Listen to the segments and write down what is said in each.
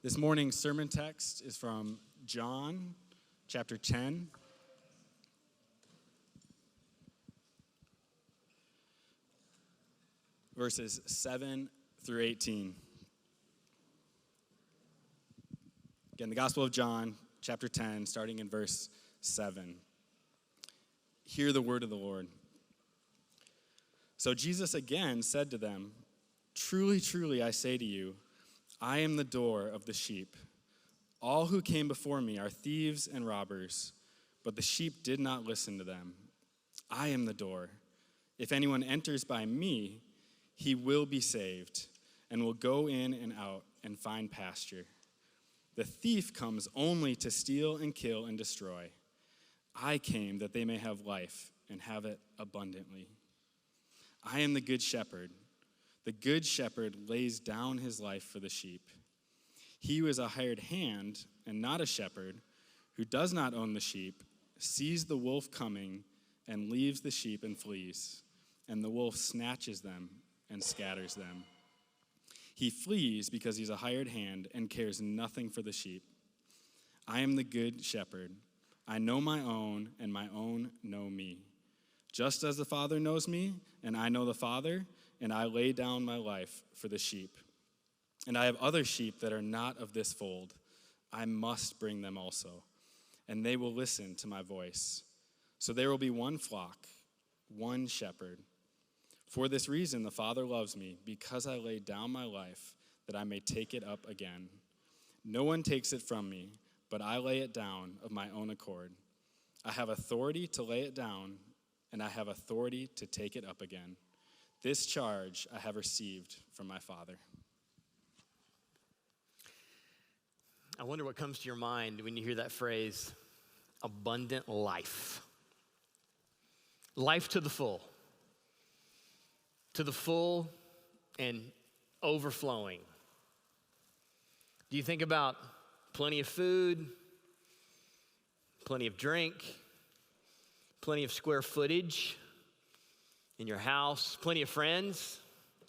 This morning's sermon text is from John chapter 10. Verses 7 through 18. Again, the Gospel of John, chapter 10, starting in verse 7. Hear the word of the Lord. So Jesus again said to them, "Truly, truly, I say to you, I am the door of the sheep. All who came before me are thieves and robbers, but the sheep did not listen to them. I am the door. If anyone enters by me, he will be saved, and will go in and out and find pasture. The thief comes only to steal and kill and destroy. I came that they may have life and have it abundantly. I am the good shepherd. The good shepherd lays down his life for the sheep. He who is a hired hand and not a shepherd, who does not own the sheep, sees the wolf coming and leaves the sheep and flees, and the wolf snatches them and scatters them. He flees because he's a hired hand and cares nothing for the sheep. I am the good shepherd. I know my own, and my own know me. Just as the Father knows me, and I know the Father, and I lay down my life for the sheep. And I have other sheep that are not of this fold. I must bring them also, and they will listen to my voice. So there will be one flock, one shepherd. For this reason the Father loves me, because I lay down my life, that I may take it up again. No one takes it from me, but I lay it down of my own accord. I have authority to lay it down, and I have authority to take it up again. This charge I have received from my Father." I wonder what comes to your mind when you hear that phrase, abundant life. Life to the full. To the full and overflowing. Do you think about plenty of food, plenty of drink, plenty of square footage in your house, plenty of friends,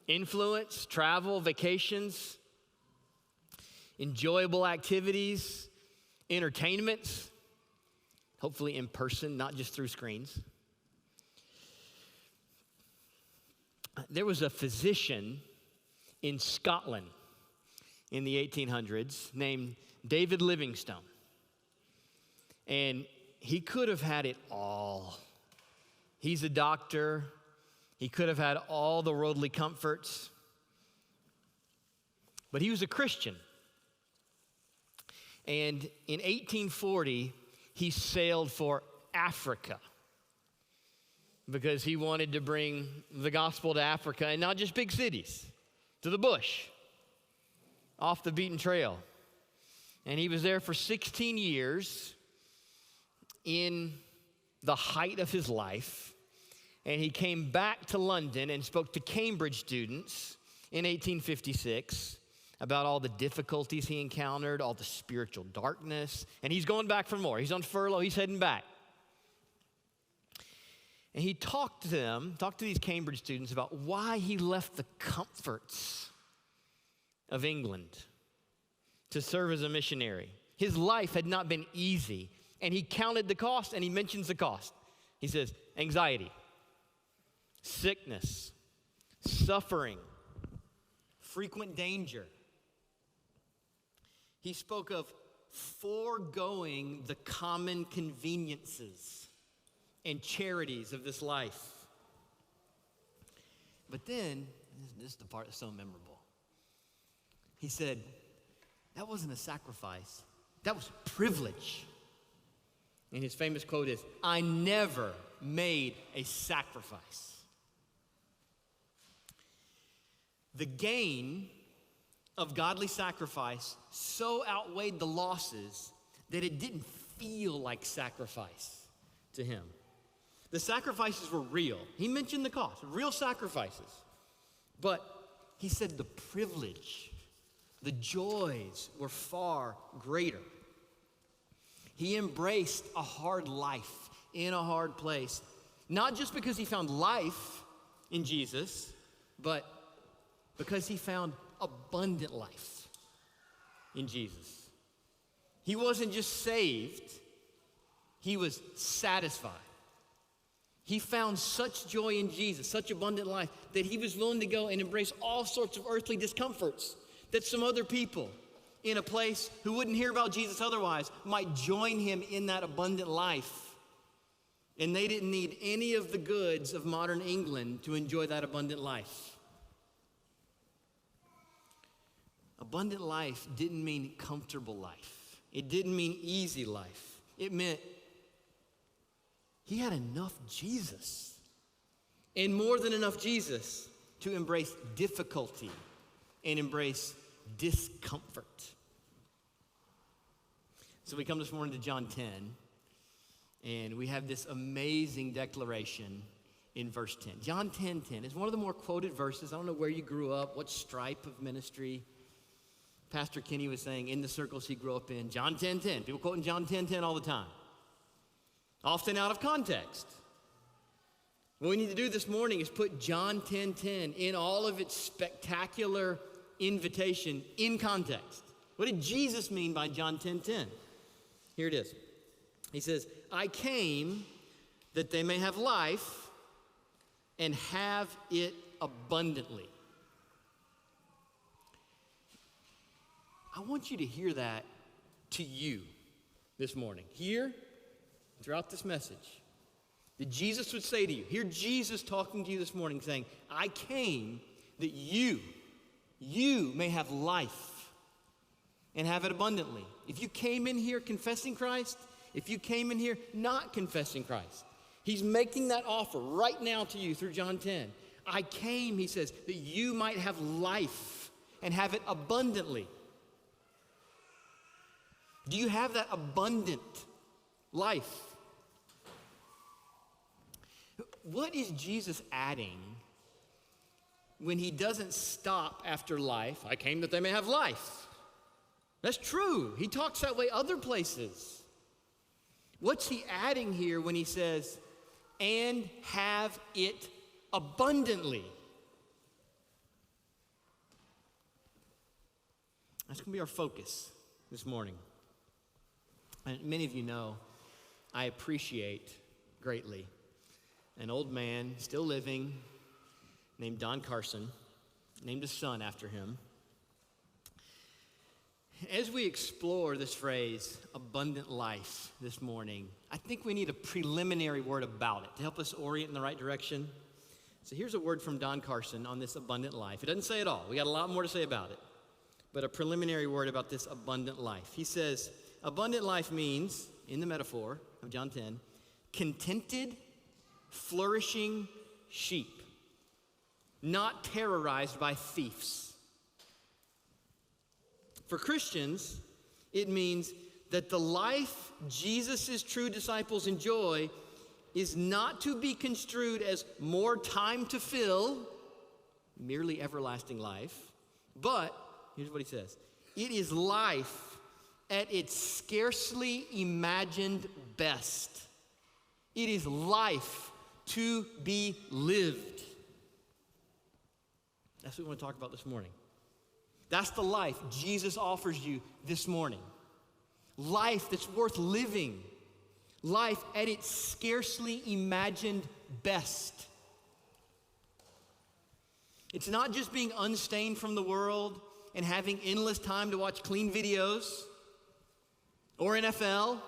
influence, travel, vacations, enjoyable activities, entertainments, hopefully in person, not just through screens? There was a physician in Scotland in the 1800s named David Livingstone. And he could have had it all. He's a doctor. He could have had all the worldly comforts. But he was a Christian. And in 1840, he sailed for Africa because he wanted to bring the gospel to Africa, and not just big cities, to the bush, off the beaten trail. And he was there for 16 years in the height of his life. And he came back to London and spoke to Cambridge students in 1856 about all the difficulties he encountered, all the spiritual darkness. And he's going back for more. He's on furlough. He's heading back. And he talked to these Cambridge students about why he left the comforts of England to serve as a missionary. His life had not been easy, and he counted the cost, and he mentions the cost. He says, anxiety, sickness, suffering, frequent danger. He spoke of foregoing the common conveniences and charities of this life. But then, this is the part that's so memorable. He said, that wasn't a sacrifice. That was privilege. And his famous quote is, "I never made a sacrifice." The gain of godly sacrifice so outweighed the losses that it didn't feel like sacrifice to him. The sacrifices were real. He mentioned the cost, real sacrifices. But he said the privilege, the joys were far greater. He embraced a hard life in a hard place, not just because he found life in Jesus, but because he found abundant life. in Jesus. He wasn't just saved, he was satisfied. He found such joy in Jesus, such abundant life, that he was willing to go and embrace all sorts of earthly discomforts that some other people in a place who wouldn't hear about Jesus otherwise might join him in that abundant life. And they didn't need any of the goods of modern England to enjoy that abundant life. Abundant life didn't mean comfortable life. It didn't mean easy life. It meant he had enough Jesus, and more than enough Jesus, to embrace difficulty and embrace discomfort. So we come this morning to John 10, and we have this amazing declaration in verse 10. John 10:10 is one of the more quoted verses. I don't know where you grew up, what stripe of ministry. Pastor Kenny was saying in the circles he grew up in, John 10:10. People quoting John 10:10 all the time, often out of context. What we need to do this morning is put John 10:10 in all of its spectacular invitation in context. What did Jesus mean by John 10:10? Here it is. He says, I came that they may have life and have it abundantly. I want you to hear that to you this morning. Here, throughout this message, that Jesus would say to you, hear Jesus talking to you this morning saying, I came that you may have life and have it abundantly. If you came in here confessing Christ, if you came in here not confessing Christ, he's making that offer right now to you through John 10. I came, he says, that you might have life and have it abundantly. Do you have that abundant life? What is Jesus adding when he doesn't stop after life? I came that they may have life. That's true. He talks that way other places. What's he adding here when he says, and have it abundantly? That's going to be our focus this morning. And many of you know I appreciate greatly an old man still living named Don Carson, named a son after him. As we explore this phrase, abundant life, this morning, I think we need a preliminary word about it to help us orient in the right direction. So here's a word from Don Carson on this abundant life. It doesn't say it all. We got a lot more to say about it. But a preliminary word about this abundant life. He says, abundant life means, in the metaphor of John 10, contented, flourishing sheep, not terrorized by thieves. For Christians, it means that the life Jesus' true disciples enjoy is not to be construed as more time to fill, merely everlasting life, but, here's what he says, it is life at its scarcely imagined best. It is life to be lived. That's what we want to talk about this morning. That's the life Jesus offers you this morning. Life that's worth living. Life at its scarcely imagined best. It's not just being unstained from the world and having endless time to watch clean videos or NFL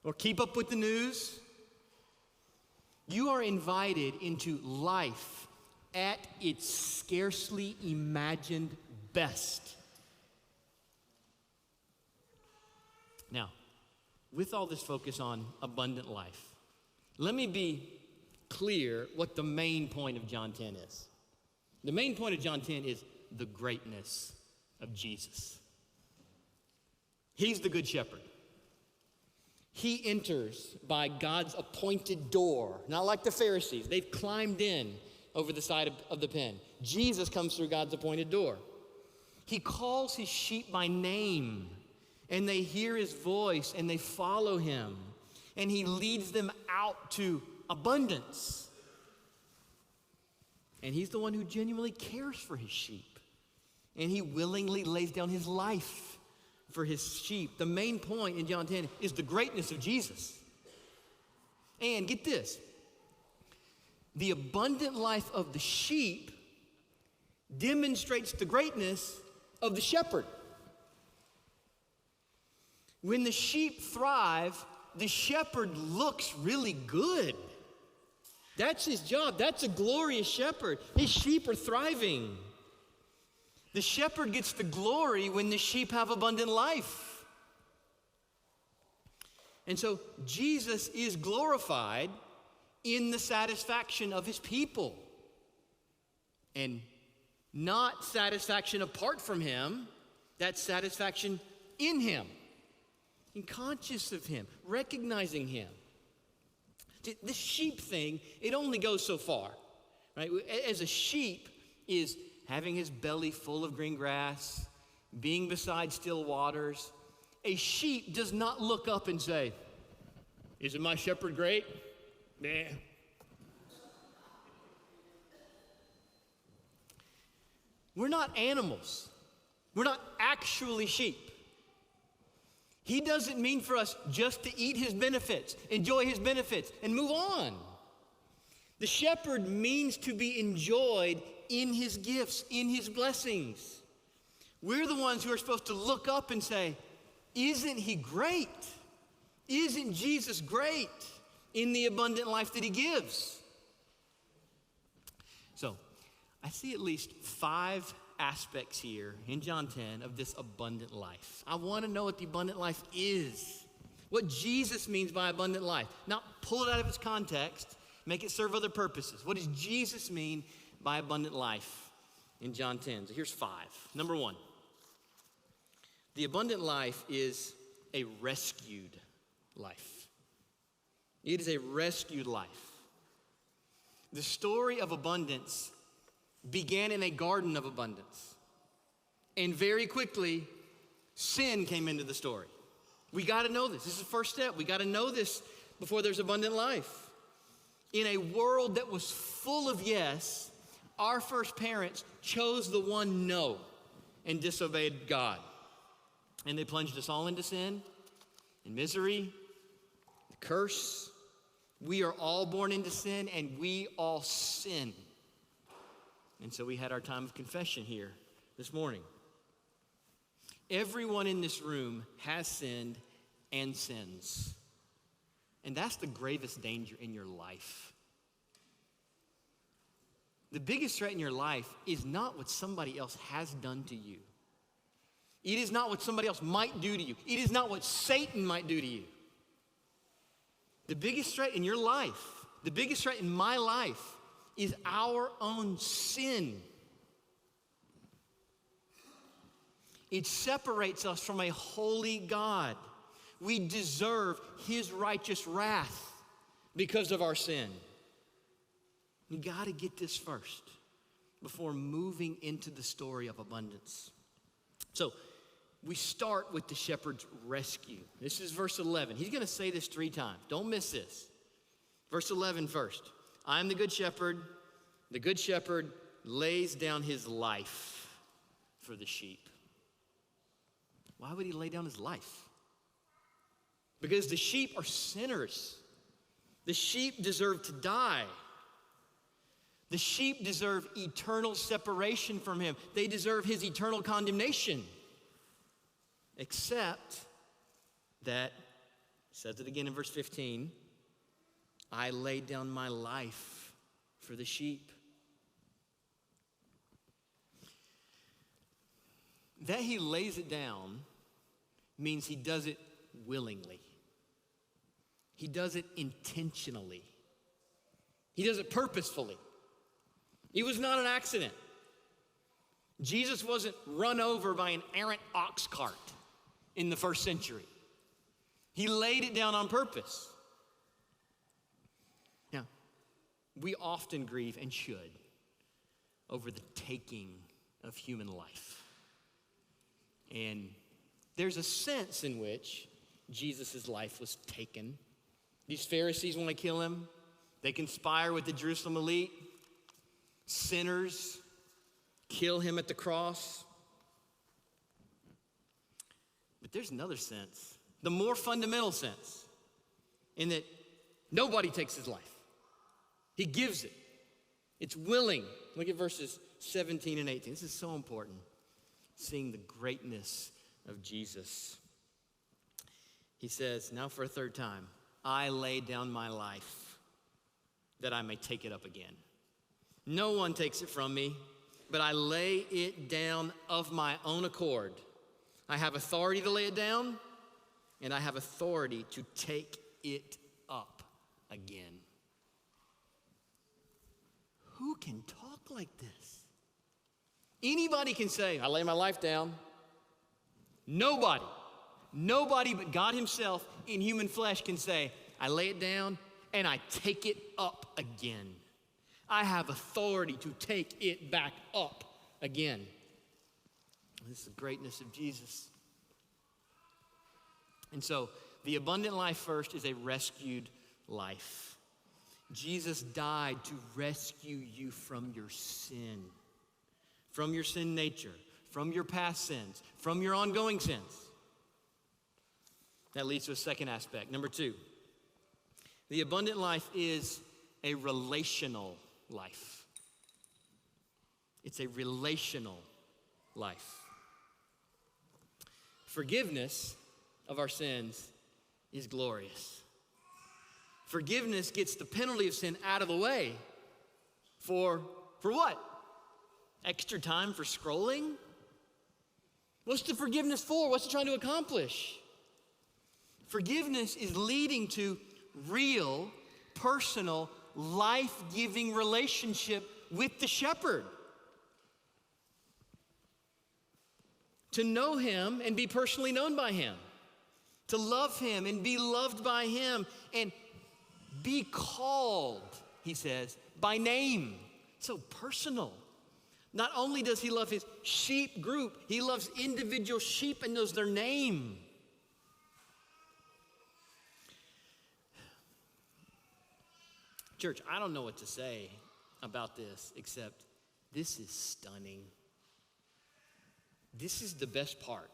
or keep up with the news. You are invited into life at its scarcely imagined best. Now, with all this focus on abundant life, let me be clear what the main point of John 10 is. The main point of John 10 is the greatness of Jesus. He's the good shepherd. He enters by God's appointed door, not like the Pharisees. They've climbed in over the side of the pen. Jesus comes through God's appointed door. He calls his sheep by name, and they hear his voice, and they follow him, and he leads them out to abundance. And he's the one who genuinely cares for his sheep and he willingly lays down his life for his sheep. The main point in John 10 is the greatness of Jesus. And get this, the abundant life of the sheep demonstrates the greatness of the shepherd. When the sheep thrive, the shepherd looks really good. That's his job. That's a glorious shepherd. His sheep are thriving. The shepherd gets the glory when the sheep have abundant life. And so Jesus is glorified in the satisfaction of his people. And not satisfaction apart from him, that's satisfaction in him. And conscious of him, recognizing him. The sheep thing, it only goes so far, right? As a sheep is having his belly full of green grass, being beside still waters, a sheep does not look up and say, "Isn't my shepherd great?" Nah. We're not animals. We're not actually sheep. He doesn't mean for us just to eat his benefits, enjoy his benefits, and move on. The shepherd means to be enjoyed in his gifts, in his blessings. We're the ones who are supposed to look up and say, "Isn't he great? Isn't Jesus great in the abundant life that he gives?" So, I see at least 5 aspects here in John 10 of this abundant life. I want to know what the abundant life is, what Jesus means by abundant life. Not pull it out of its context, make it serve other purposes. What does Jesus mean by abundant life in John 10? So here's 5. Number 1, the abundant life is a rescued life. It is a rescued life. The story of abundance began in a garden of abundance. And very quickly, sin came into the story. We got to know this. This is the first step. We got to know this before there's abundant life. In a world that was full of yes, our first parents chose the one no and disobeyed God. And they plunged us all into sin and misery, the curse. We are all born into sin, and we all sin. And so we had our time of confession here this morning. Everyone in this room has sinned and sins. And that's the gravest danger in your life. The biggest threat in your life is not what somebody else has done to you. It is not what somebody else might do to you. It is not what Satan might do to you. The biggest threat in your life, the biggest threat in my life, is our own sin. It separates us from a holy God. We deserve his righteous wrath because of our sin. You got to get this first before moving into the story of abundance. So we start with the shepherd's rescue. This is verse 11. He's going to say this 3 times. Don't miss this. Verse 11 first. I am the good shepherd. The good shepherd lays down his life for the sheep. Why would he lay down his life? Because the sheep are sinners. The sheep deserve to die. The sheep deserve eternal separation from him. They deserve his eternal condemnation. Except that, says it again in verse 15, I laid down my life for the sheep. That he lays it down means he does it willingly. He does it intentionally. He does it purposefully. It was not an accident. Jesus wasn't run over by an errant ox cart in the first century. He laid it down on purpose. Now, we often grieve, and should, over the taking of human life. And there's a sense in which Jesus' life was taken. These Pharisees want to kill him. They conspire with the Jerusalem elite. Sinners kill him at the cross. But there's another sense, the more fundamental sense, in that nobody takes his life. He gives it. It's willing. Look at verses 17 and 18. This is so important, seeing the greatness of Jesus. He says, now for a third time, I lay down my life that I may take it up again. No one takes it from me, but I lay it down of my own accord. I have authority to lay it down, and I have authority to take it up again. Who can talk like this? Anybody can say, I lay my life down. Nobody but God himself in human flesh can say, I lay it down and I take it up again. I have authority to take it back up again. This is the greatness of Jesus. And so, the abundant life first is a rescued life. Jesus died to rescue you from your sin nature, from your past sins, from your ongoing sins. That leads to a second aspect. Number 2, the abundant life is a relational life. It's a relational life. Forgiveness of our sins is glorious. Forgiveness gets the penalty of sin out of the way. For what? Extra time for scrolling? What's the forgiveness for? What's it trying to accomplish? Forgiveness is leading to real, personal, life-giving relationship with the shepherd. To know him and be personally known by him. To love him and be loved by him. And be called, he says, by name. So personal. Not only does he love his sheep group, he loves individual sheep and knows their name. Church, I don't know what to say about this except this is stunning. This is the best part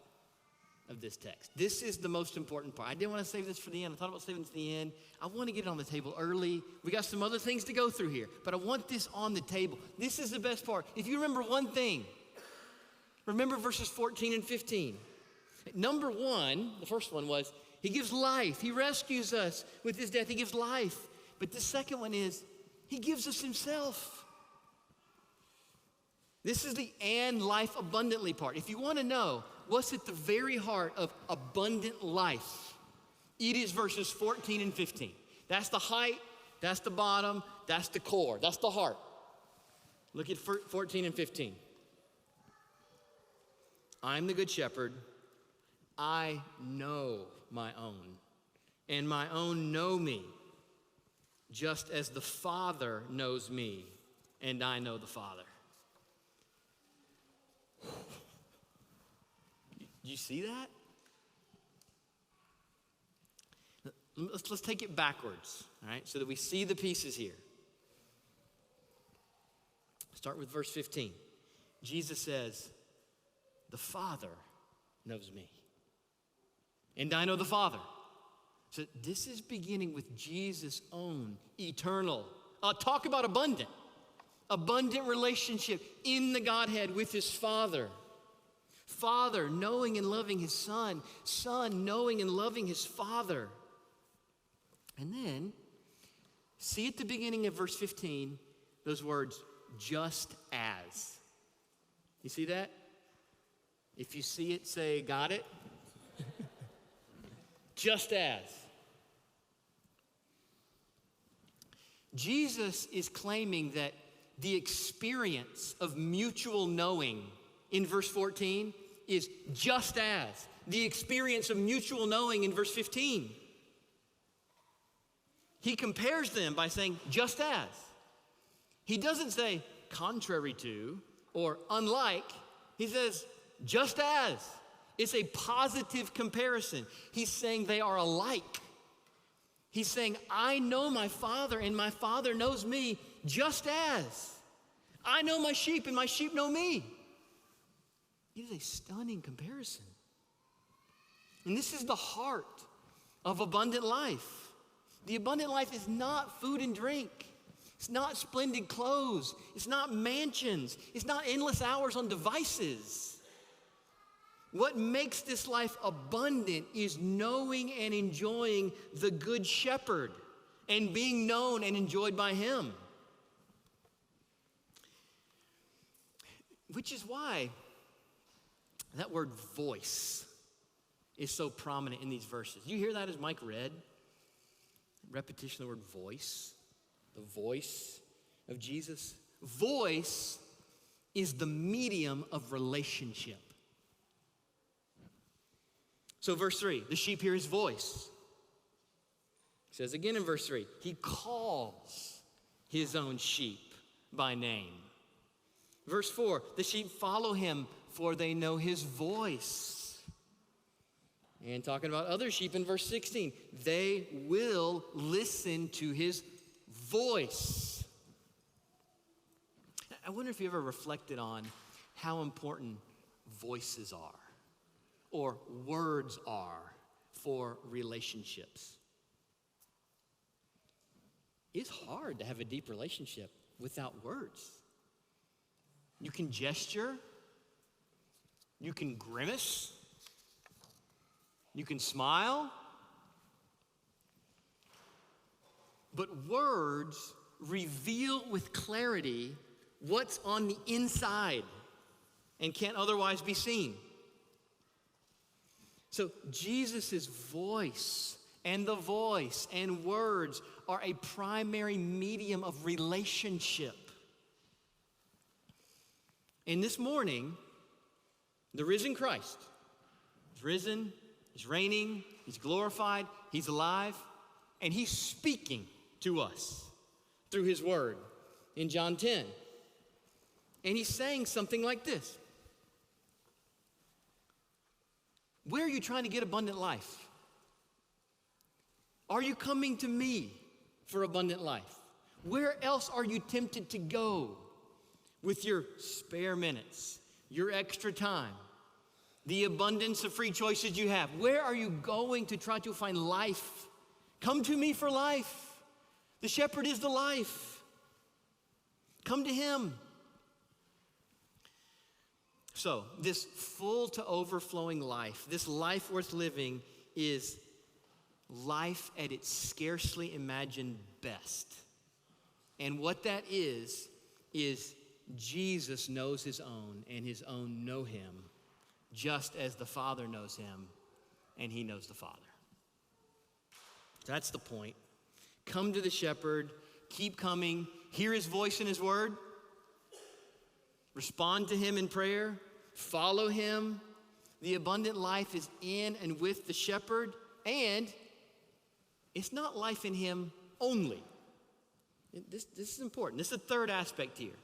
of this text. This is the most important part. I didn't want to save this for the end. I thought about saving it to the end. I want to get it on the table early. We got some other things to go through here, but I want this on the table. This is the best part. If you remember one thing, remember verses 14 and 15. Number 1, the first one was, he gives life. He rescues us with his death. He gives life. But the second one is, he gives us himself. This is the and life abundantly part. If you want to know what's at the very heart of abundant life, it is verses 14 and 15. That's the height, that's the bottom, that's the core, that's the heart. Look at 14 and 15. I'm the good shepherd. I know my own, and my own know me, just as the Father knows me, and I know the Father. Do you see that? Let's take it backwards, all right, so that we see the pieces here. Start with verse 15. Jesus says, the Father knows me, and I know the Father. So this is beginning with Jesus' own eternal, talk about abundant relationship in the Godhead with his Father. Father knowing and loving his Son, Son knowing and loving his Father. And then, see at the beginning of verse 15, those words, just as. You see that? If you see it, say, got it? Just as. Jesus is claiming that the experience of mutual knowing in verse 14 is just as the experience of mutual knowing in verse 15. He compares them by saying, just as. He doesn't say, contrary to, or unlike. He says, just as. It's a positive comparison. He's saying they are alike. He's saying, I know my Father, and my Father knows me, just as. I know my sheep, and my sheep know me. It is a stunning comparison. And this is the heart of abundant life. The abundant life is not food and drink. It's not splendid clothes. It's not mansions. It's not endless hours on devices. What makes this life abundant is knowing and enjoying the Good Shepherd and being known and enjoyed by him. Which is why that word voice is so prominent in these verses. You hear that as Mike read? Repetition of the word voice. The voice of Jesus. Voice is the medium of relationship. So verse 3, the sheep hear his voice. It says again in verse 3, he calls his own sheep by name. Verse 4, the sheep follow him, for they know his voice. And talking about other sheep in verse 16, they will listen to his voice. I wonder if you ever reflected on how important voices are or words are for relationships. It's hard to have a deep relationship without words. You can gesture, you can grimace, you can smile, but words reveal with clarity what's on the inside and can't otherwise be seen. So Jesus' voice and the voice and words are a primary medium of relationship. And this morning, the risen Christ is risen, he's reigning, he's glorified, he's alive, and he's speaking to us through his word in John 10. And he's saying something like this. Where are you trying to get abundant life? Are you coming to me for abundant life? Where else are you tempted to go with your spare minutes, your extra time, the abundance of free choices you have? Where are you going to try to find life? Come to me for life. The shepherd is the life. Come to him. So, this full to overflowing life, this life worth living, is life at its scarcely imagined best. And what that is Jesus knows his own, and his own know him, just as the Father knows him, and he knows the Father. That's the point. Come to the shepherd, keep coming, hear his voice and his word, respond to him in prayer, follow him. The abundant life is in and with the shepherd, and it's not life in him only. This is important. This is the third aspect here.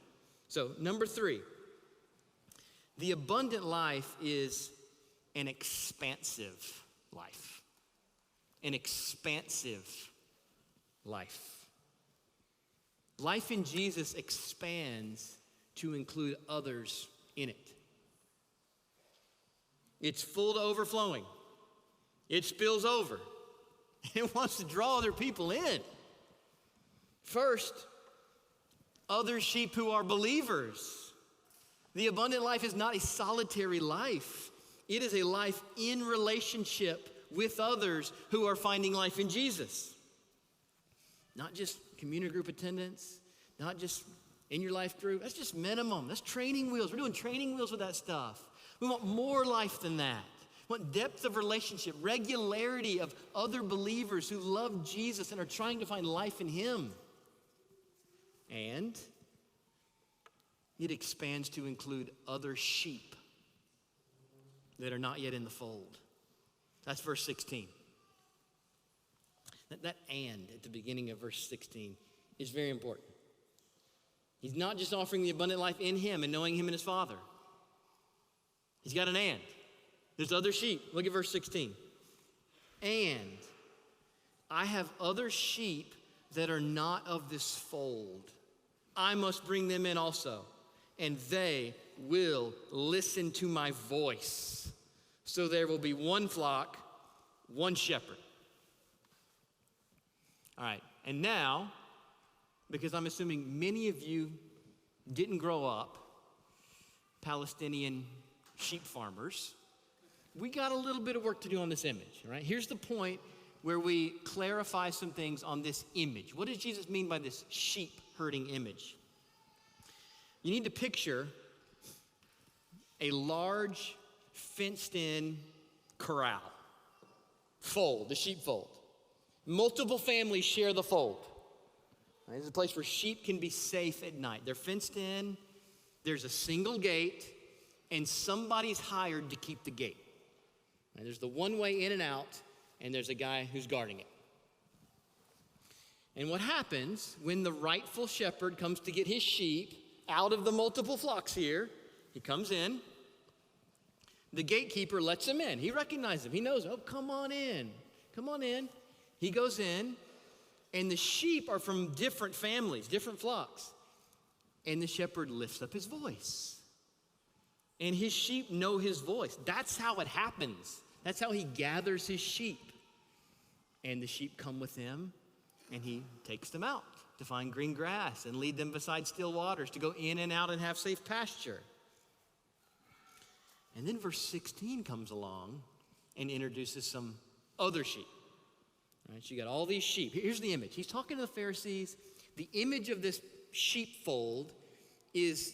So, number 3, the abundant life is an expansive life. An expansive life. Life in Jesus expands to include others in it. It's full to overflowing. It spills over. It wants to draw other people in. First, other sheep who are believers. The abundant life is not a solitary life. It is a life in relationship with others who are finding life in Jesus. Not just community group attendance, not just in your life group. That's just minimum. That's training wheels. We're doing training wheels with that stuff. We want more life than that. We want depth of relationship, regularity of other believers who love Jesus and are trying to find life in him. And it expands to include other sheep that are not yet in the fold. That's verse 16. That and at the beginning of verse 16 is very important. He's not just offering the abundant life in him and knowing him and his Father. He's got an and. There's other sheep. Look at verse 16. And I have other sheep that are not of this fold. I must bring them in also, and they will listen to my voice. So there will be one flock one shepherd. All right, and now, because I'm assuming many of you didn't grow up Palestinian sheep farmers, we got a little bit of work to do on this image, all right? Here's the point where we clarify some things on this image. What does Jesus mean by this sheep herding image? You need to picture a large fenced-in corral, fold, the sheepfold. Multiple families share the fold. Right? This is a place where sheep can be safe at night. They're fenced in, there's a single gate, and somebody's hired to keep the gate. Right? There's the one way in and out, and there's a guy who's guarding it. And what happens when the rightful shepherd comes to get his sheep out of the multiple flocks here, he comes in, the gatekeeper lets him in. He recognizes him. He knows, oh, come on in. Come on in. He goes in, and the sheep are from different families, different flocks. And the shepherd lifts up his voice. And his sheep know his voice. That's how it happens. That's how he gathers his sheep. And the sheep come with him, and he takes them out to find green grass and lead them beside still waters, to go in and out and have safe pasture. And then verse 16 comes along and introduces some other sheep. All right, so you got all these sheep. Here's the image. He's talking to the Pharisees. The image of this sheepfold is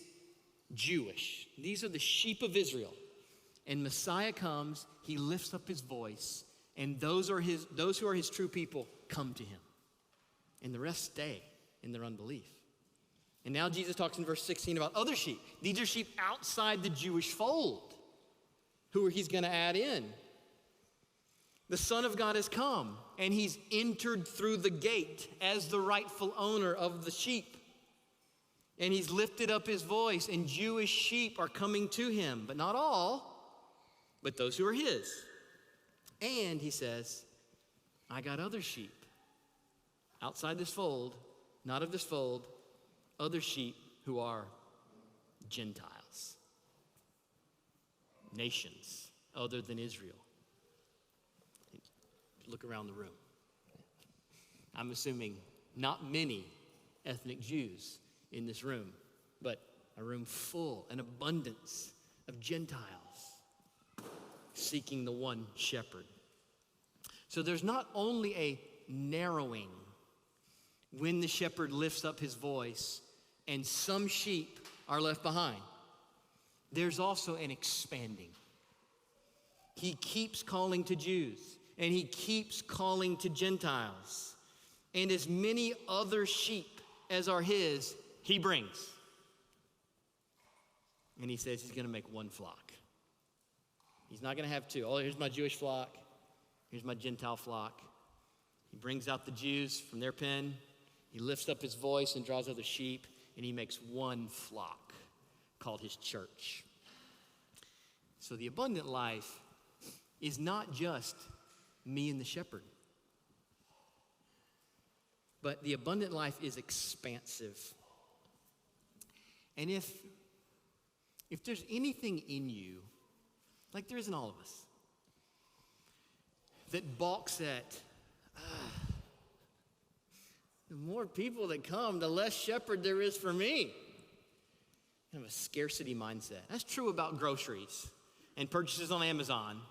Jewish. These are the sheep of Israel. And Messiah comes, he lifts up his voice, and those who are his true people come to him. And the rest stay in their unbelief. And now Jesus talks in verse 16 about other sheep. These are sheep outside the Jewish fold, who he's going to add in. The Son of God has come, and he's entered through the gate as the rightful owner of the sheep. And he's lifted up his voice, and Jewish sheep are coming to him, but not all, but those who are his. And he says, I got other sheep outside this fold, not of this fold, other sheep who are Gentiles, nations other than Israel. Look around the room. I'm assuming not many ethnic Jews in this room, but a room full, an abundance of Gentiles seeking the one shepherd. So there's not only a narrowing when the shepherd lifts up his voice and some sheep are left behind. There's also an expanding. He keeps calling to Jews, and he keeps calling to Gentiles. And as many other sheep as are his, he brings. And he says he's going to make one flock. He's not going to have two. Oh, here's my Jewish flock. Here's my Gentile flock. He brings out the Jews from their pen. He lifts up his voice and draws other sheep, and he makes one flock called his church. So the abundant life is not just me and the shepherd, but the abundant life is expansive. And if there's anything in you, like there is in all of us, that balks at, the more people that come, the less shepherd there is for me. Kind of a scarcity mindset. That's true about groceries and purchases on Amazon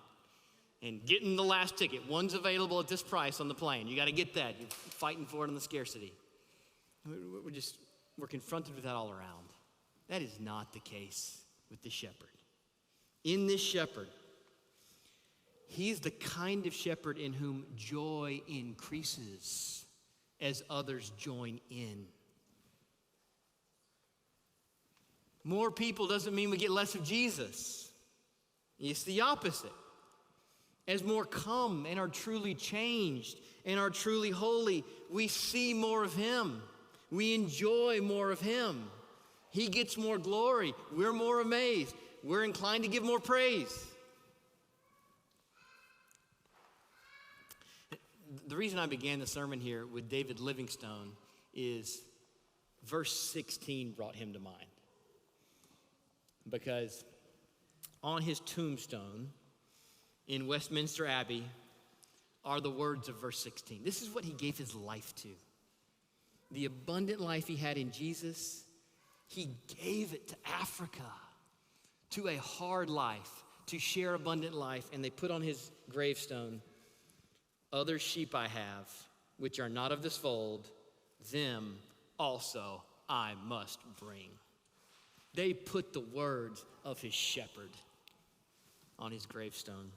and getting the last ticket. One's available at this price on the plane. You got to get that. You're fighting for it on the scarcity. We're confronted with that all around. That is not the case with the shepherd. In this shepherd, he's the kind of shepherd in whom joy increases as others join in. More people doesn't mean we get less of Jesus. It's the opposite. As more come and are truly changed and are truly holy, we see more of him. We enjoy more of him. He gets more glory. We're more amazed. We're inclined to give more praise. The reason I began the sermon here with David Livingstone is verse 16 brought him to mind. Because on his tombstone in Westminster Abbey, are the words of verse 16. This is what he gave his life to. The abundant life he had in Jesus, he gave it to Africa, to a hard life, to share abundant life. And they put on his gravestone, other sheep I have, which are not of this fold, them also I must bring. They put the words of his shepherd on his gravestone.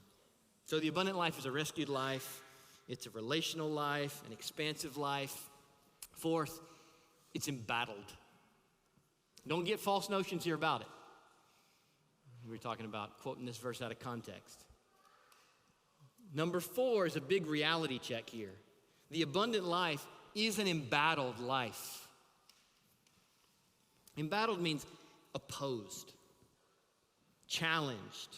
So the abundant life is a rescued life. It's a relational life, an expansive life. Fourth, it's embattled. Don't get false notions here about it. We were talking about quoting this verse out of context. Number 4 is a big reality check here. The abundant life is an embattled life. Embattled means opposed, challenged.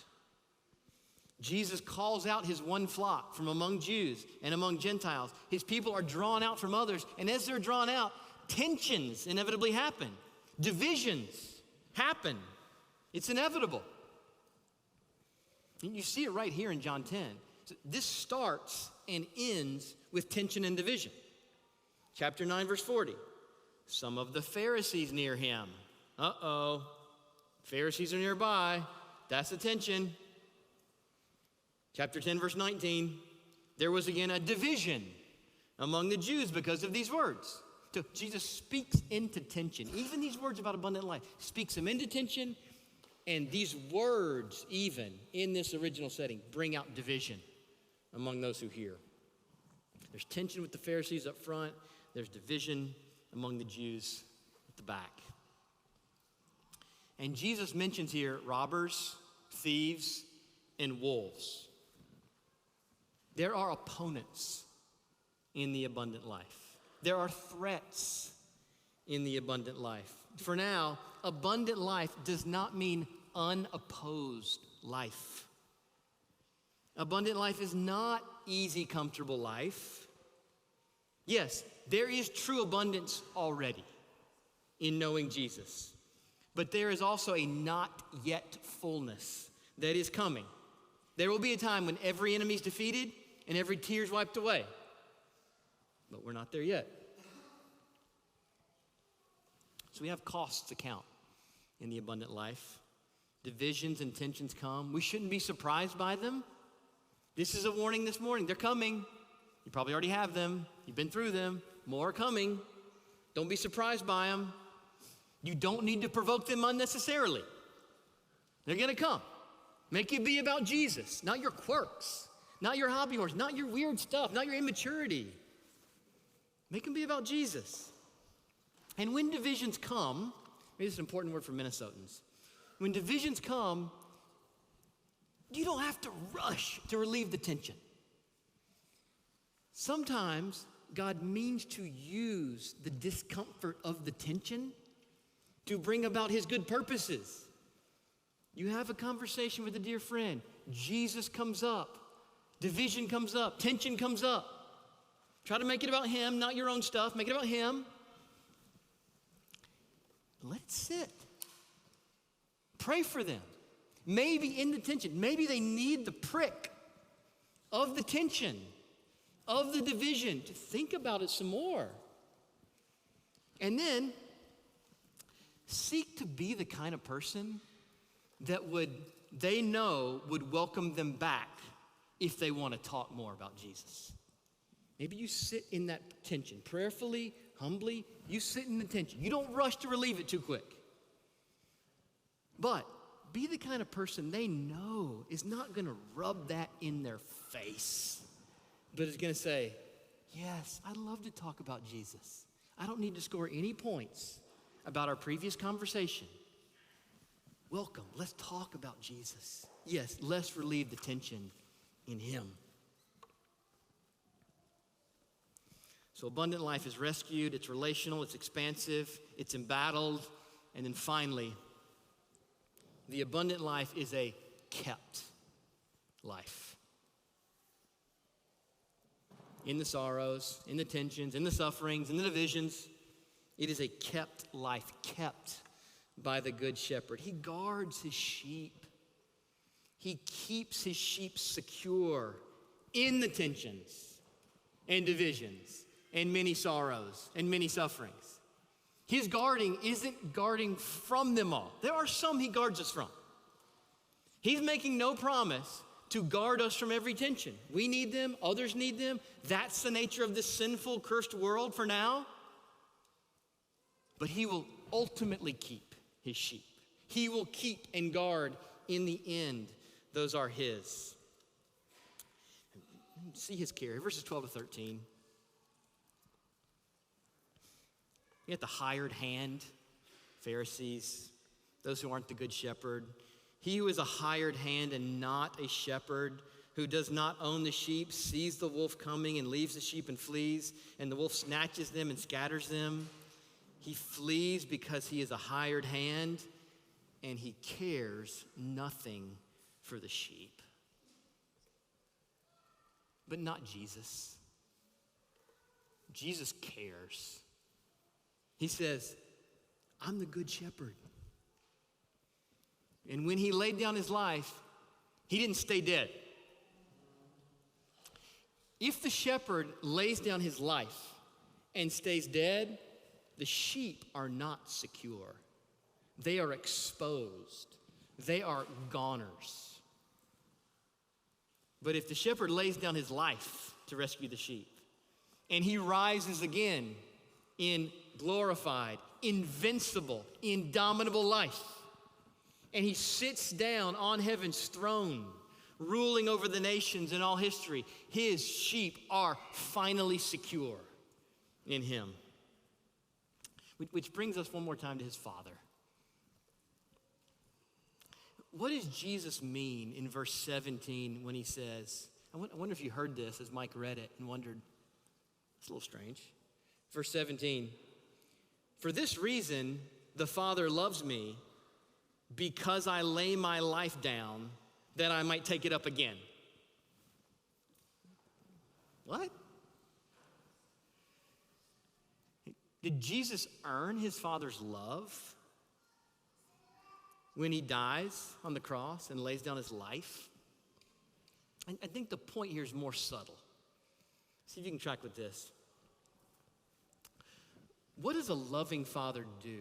Jesus calls out his one flock from among Jews and among Gentiles. His people are drawn out from others, and as they're drawn out, tensions inevitably happen. Divisions happen. It's inevitable. And you see it right here in John 10. So this starts and ends with tension and division. Chapter 9, verse 40. Some of the Pharisees near him. Uh-oh. Pharisees are nearby. That's the tension. Chapter 10, verse 19. There was again a division among the Jews because of these words. So Jesus speaks into tension. Even these words about abundant life speaks them into tension. And these words, even in this original setting, bring out division among those who hear. There's tension with the Pharisees up front. There's division among the Jews at the back. And Jesus mentions here robbers, thieves, and wolves. There are opponents in the abundant life. There are threats in the abundant life. For now, abundant life does not mean unopposed life. Abundant life is not easy, comfortable life. Yes, there is true abundance already in knowing Jesus. But there is also a not yet fullness that is coming. There will be a time when every enemy is defeated and every tear is wiped away. But we're not there yet. So we have costs to count in the abundant life. Divisions and tensions come. We shouldn't be surprised by them. This is a warning this morning. They're coming. You probably already have them. You've been through them. More are coming. Don't be surprised by them. You don't need to provoke them unnecessarily. They're going to come. Make it be about Jesus, not your quirks, not your hobby horse, not your weird stuff, not your immaturity. Make them be about Jesus. And when divisions come, maybe this is an important word for Minnesotans. When divisions come, you don't have to rush to relieve the tension. Sometimes God means to use the discomfort of the tension to bring about his good purposes. You have a conversation with a dear friend. Jesus comes up. Division comes up. Tension comes up. Try to make it about him, not your own stuff. Make it about him. Let it sit. Pray for them. Maybe in the tension, maybe they need the prick of the tension, of the division, to think about it some more. And then seek to be the kind of person that they know would welcome them back if they want to talk more about Jesus. Maybe you sit in that tension, prayerfully, humbly, you sit in the tension. You don't rush to relieve it too quick. But be the kind of person they know is not going to rub that in their face, but is going to say, yes, I'd love to talk about Jesus. I don't need to score any points about our previous conversation. Welcome, let's talk about Jesus. Yes, let's relieve the tension in him. So abundant life is rescued, it's relational, it's expansive, it's embattled, and then finally, the abundant life is a kept life. In the sorrows, in the tensions, in the sufferings, in the divisions, it is a kept life, kept by the good shepherd. He guards his sheep. He keeps his sheep secure in the tensions and divisions and many sorrows and many sufferings. His guarding isn't guarding from them all. There are some he guards us from. He's making no promise to guard us from every tension. We need them, others need them. That's the nature of this sinful, cursed world for now. But he will ultimately keep his sheep. He will keep and guard in the end. Those are his. See his care. Verses 12 to 13. You got the hired hand, Pharisees, those who aren't the good shepherd. He who is a hired hand and not a shepherd, who does not own the sheep, sees the wolf coming and leaves the sheep and flees, and the wolf snatches them and scatters them. He flees because he is a hired hand, and he cares nothing for the sheep. But not Jesus. Jesus cares. He says, I'm the good shepherd. And when he laid down his life, he didn't stay dead. If the shepherd lays down his life and stays dead, the sheep are not secure. They are exposed. They are goners. But if the shepherd lays down his life to rescue the sheep, and he rises again in glorified, invincible, indomitable life, and he sits down on heaven's throne, ruling over the nations in all history, his sheep are finally secure in him. Which brings us one more time to his Father. What does Jesus mean in verse 17 when he says, I wonder if you heard this as Mike read it and wondered, it's a little strange. Verse 17, for this reason the Father loves me, because I lay my life down that I might take it up again. What? Did Jesus earn his Father's love when he dies on the cross and lays down his life? I think the point here is more subtle. See if you can track with this. What does a loving father do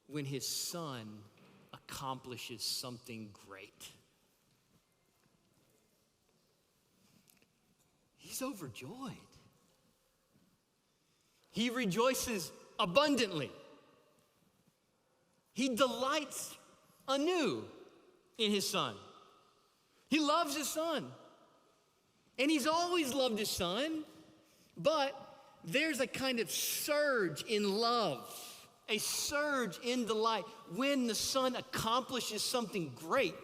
when his son accomplishes something great? He's overjoyed. He rejoices abundantly. He delights anew in his son. He loves his son. And he's always loved his son, but there's a kind of surge in love, a surge in delight when the son accomplishes something great.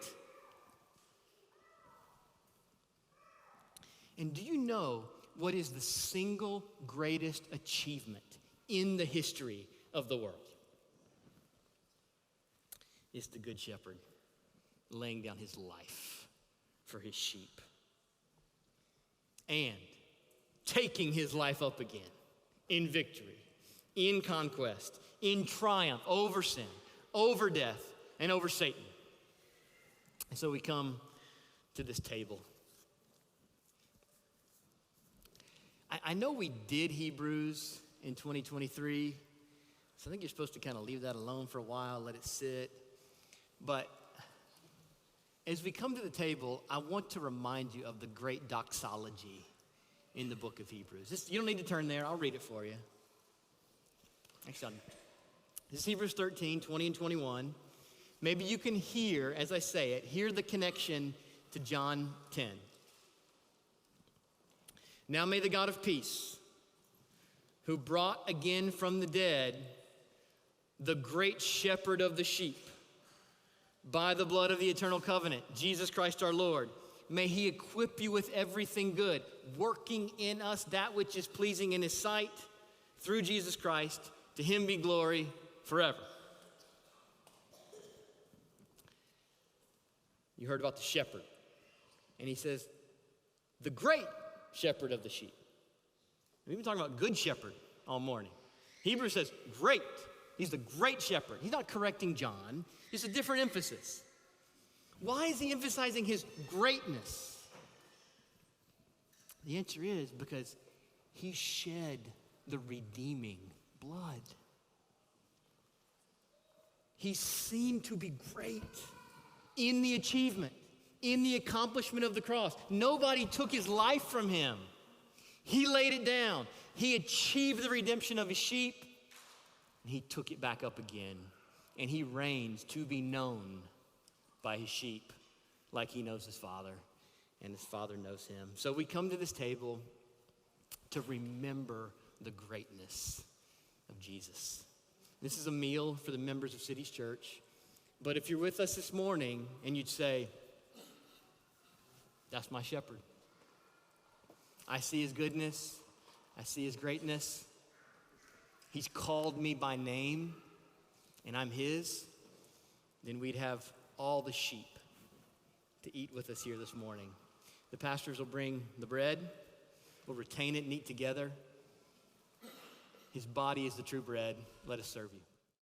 And do you know what is the single greatest achievement in the history of the world? It's the Good Shepherd laying down his life for his sheep and taking his life up again in victory, in conquest, in triumph over sin, over death, and over Satan. And so we come to this table. I know we did Hebrews in 2023, so I think you're supposed to kind of leave that alone for a while, let it sit. But as we come to the table, I want to remind you of the great doxology in the book of Hebrews. You don't need to turn there. I'll read it for you. Actually, this is Hebrews 13, 20 and 21. Maybe you can hear, as I say it, hear the connection to John 10. Now may the God of peace, who brought again from the dead the great shepherd of the sheep, by the blood of the eternal covenant, Jesus Christ our Lord, may he equip you with everything good, working in us that which is pleasing in his sight, through Jesus Christ. To him be glory forever. You heard about the shepherd. And he says, the great shepherd of the sheep. We've been talking about good shepherd all morning. Hebrews says, great. He's the great shepherd. He's not correcting John. It's a different emphasis. Why is he emphasizing his greatness? The answer is because he shed the redeeming blood. He seemed to be great in the achievement, in the accomplishment of the cross. Nobody took his life from him. He laid it down. He achieved the redemption of his sheep, and he took it back up again. And he reigns to be known by his sheep like he knows his Father, and his Father knows him. So we come to this table to remember the greatness of Jesus. This is a meal for the members of Cities Church. But if you're with us this morning and you'd say, that's my shepherd. I see his goodness. I see his greatness. He's called me by name, and I'm his. Then we'd have all the sheep to eat with us here this morning. The pastors will bring the bread. We'll retain it and eat together. His body is the true bread. Let us serve you.